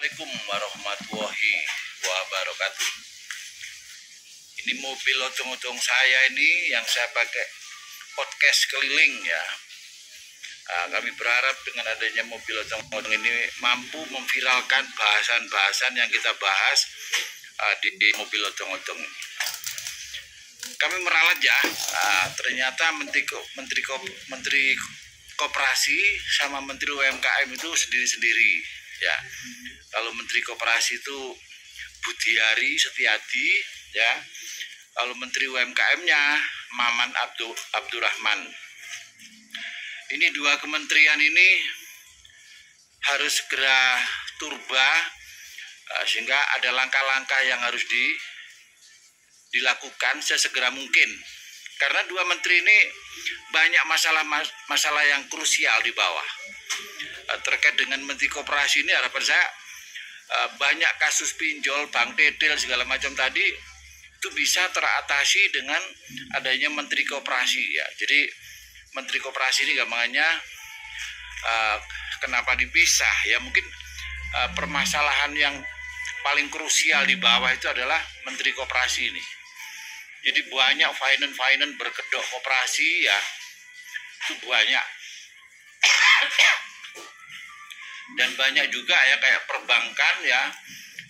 Assalamualaikum warahmatullahi wabarakatuh. Ini mobil ocong-ocong saya ini yang saya pakai podcast keliling ya. Kami berharap dengan adanya mobil ocong-ocong ini mampu memviralkan bahasan-bahasan yang kita bahas di mobil ocong-ocong ini. Kami meralat ya, ternyata Menteri Koperasi sama Menteri UMKM itu sendiri-sendiri ya. Kalau Menteri Koperasi itu Budiari Setiadi ya. Kalau Menteri UMKM-nya Maman Abdurrahman. Ini dua kementerian ini harus segera turba sehingga ada langkah-langkah yang harus dilakukan sesegera mungkin. Karena dua menteri ini banyak masalah yang krusial di bawah. Terkait dengan Menteri Koperasi ini harapan saya banyak kasus pinjol, bank tetel segala macam tadi itu bisa teratasi dengan adanya Menteri Koperasi ya. Jadi Menteri Koperasi ini gampangannya kenapa dipisah ya, mungkin permasalahan yang paling krusial di bawah itu adalah Menteri Koperasi ini. Jadi banyak finance berkedok koperasi ya, itu banyak. Dan banyak juga ya kayak perbankan ya,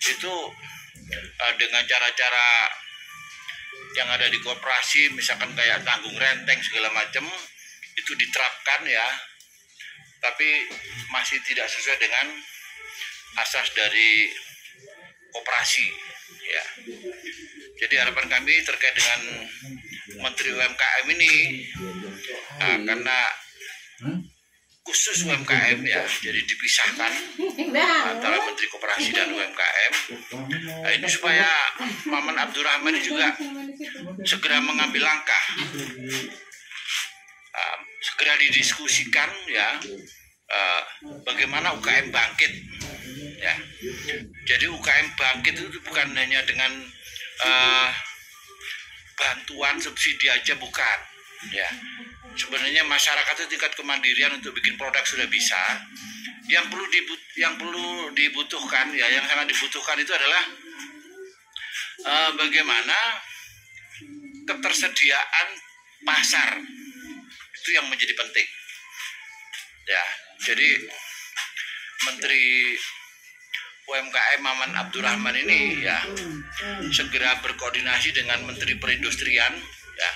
itu dengan cara-cara yang ada di koperasi, misalkan kayak tanggung renteng segala macam, itu diterapkan ya, tapi masih tidak sesuai dengan asas dari koperasi ya. Jadi harapan kami terkait dengan Menteri UMKM ini, karena khusus UMKM ya, jadi dipisahkan antara Menteri Koperasi dan UMKM. Ini supaya Maman Abdurrahman juga segera mengambil langkah, segera didiskusikan ya, bagaimana UKM bangkit ya. Jadi UKM bangkit itu bukan hanya dengan bantuan subsidi aja, bukan ya. Sebenarnya masyarakat itu tingkat kemandirian untuk bikin produk sudah bisa. Yang perlu dibutuhkan ya, yang sangat dibutuhkan itu adalah bagaimana ketersediaan pasar, itu yang menjadi penting ya. Jadi Menteri UMKM Maman Abdurrahman ini ya segera berkoordinasi dengan Menteri Perindustrian ya.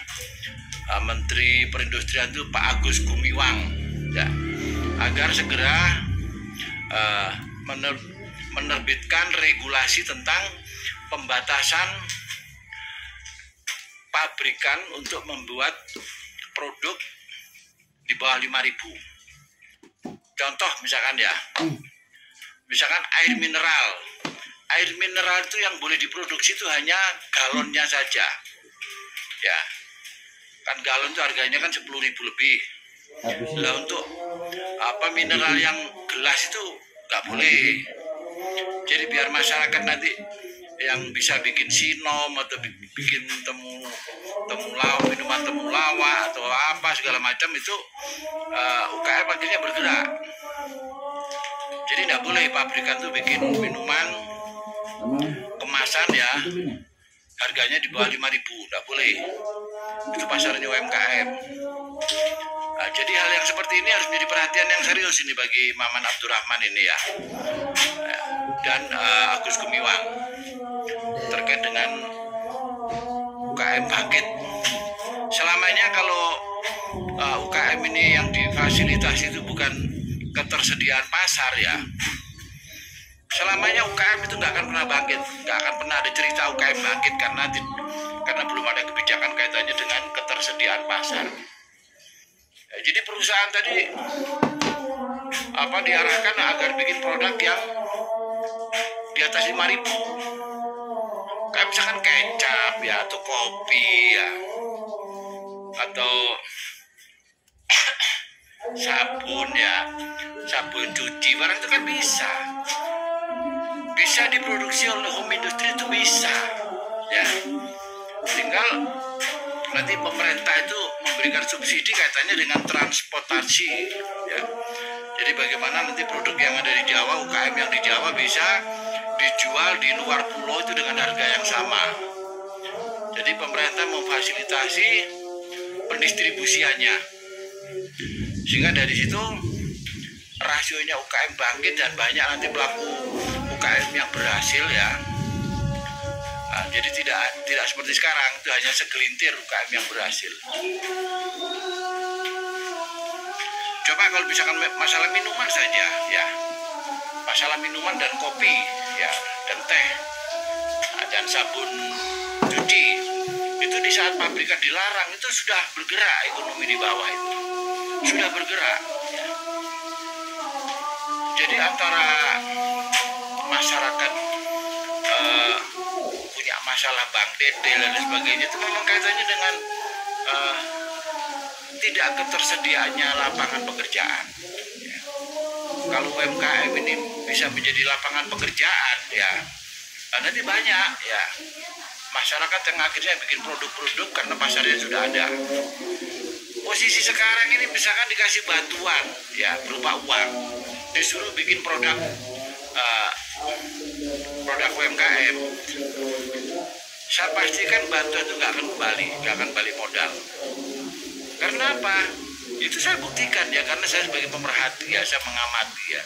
Menteri Perindustrian itu Pak Agus Gumiwang ya, agar segera menerbitkan regulasi tentang pembatasan pabrikan untuk membuat produk di bawah 5.000. Contoh misalkan ya, misalkan air mineral itu yang boleh diproduksi itu hanya galonnya saja ya. Kan galon itu harganya kan 10.000 lebih. Nah untuk mineral yang gelas itu nggak boleh. Jadi biar masyarakat nanti yang bisa bikin sinom atau bikin minuman temulawak atau apa segala macam itu UKM akhirnya bergerak. Jadi nggak boleh pabrikan tuh bikin minuman kemasan ya harganya di bawah 5.000, nggak boleh. Itu pasarnya UMKM. Nah, jadi hal yang seperti ini harus menjadi perhatian yang serius ini bagi Maman Abdurrahman ini ya, dan Agus Gumiwang terkait dengan UKM bangkit. Selamanya kalau UKM ini yang difasilitasi itu bukan ketersediaan pasar ya, selamanya UKM itu nggak akan pernah bangkit, nggak akan pernah ada cerita UKM bangkit karena belum ada kebijakan kaitannya dengan ketersediaan pasar. Ya, jadi perusahaan tadi diarahkan agar bikin produk yang di atas 5.000, kayak misalkan kecap ya, atau kopi ya, atau sabun ya, sabun cuci barang itu kan bisa diproduksi oleh home industry, itu bisa ya. Tinggal nanti pemerintah itu memberikan subsidi kaitannya dengan transportasi ya. Jadi bagaimana nanti produk yang ada di Jawa, UKM yang di Jawa bisa dijual di luar pulau itu dengan harga yang sama. Jadi pemerintah memfasilitasi pendistribusiannya, sehingga dari situ rasionya UKM bangkit dan banyak nanti pelaku UKM yang berhasil ya. Nah, jadi tidak seperti sekarang itu hanya segelintir UKM yang berhasil. Coba kalau misalkan masalah minuman saja ya, masalah minuman dan kopi ya, dan teh dan sabun cuci itu di saat pabrikan dilarang itu sudah bergerak, ekonomi di bawah itu sudah bergerak ya. Jadi antara masyarakat punya masalah bank detail dan sebagainya itu memang kaitannya dengan tidak ketersediaannya lapangan pekerjaan ya. Kalau UMKM ini bisa menjadi lapangan pekerjaan ya, nanti banyak ya masyarakat yang akhirnya bikin produk-produk karena pasarnya sudah ada. Posisi sekarang ini misalkan dikasih bantuan ya berupa uang, disuruh bikin produk UMKM, saya pastikan bantuan itu nggak akan balik modal. Karena apa? Itu saya buktikan ya, karena saya sebagai pemerhati ya, saya mengamati ya.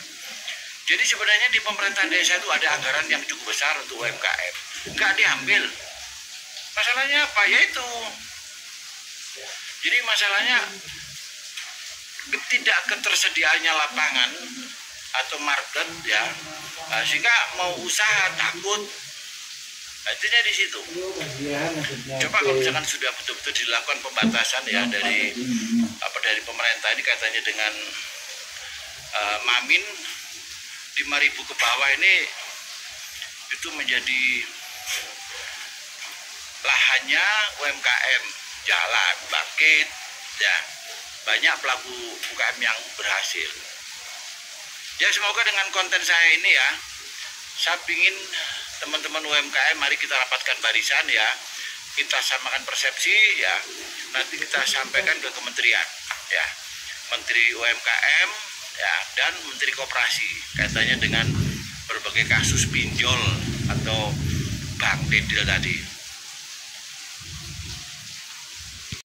Jadi sebenarnya di pemerintah desa itu ada anggaran yang cukup besar untuk UMKM, nggak diambil. Masalahnya apa? Yaitu, jadi masalahnya tidak ketersediaannya lapangan atau market ya, sehingga mau usaha takut. Intinya di situ. Coba kalau misalkan sudah betul-betul dilakukan pembatasan ya dari pemerintah ini katanya dengan Mamin 5.000 ke bawah ini itu menjadi lahannya UMKM jalan bangkit ya, banyak pelaku UKM yang berhasil. Ya semoga dengan konten saya ini ya, saya ingin teman-teman UMKM mari kita rapatkan barisan ya, kita samakan persepsi ya, nanti kita sampaikan ke kementerian ya, Menteri UMKM ya dan Menteri Koperasi kaitannya dengan berbagai kasus pinjol atau bank detail tadi.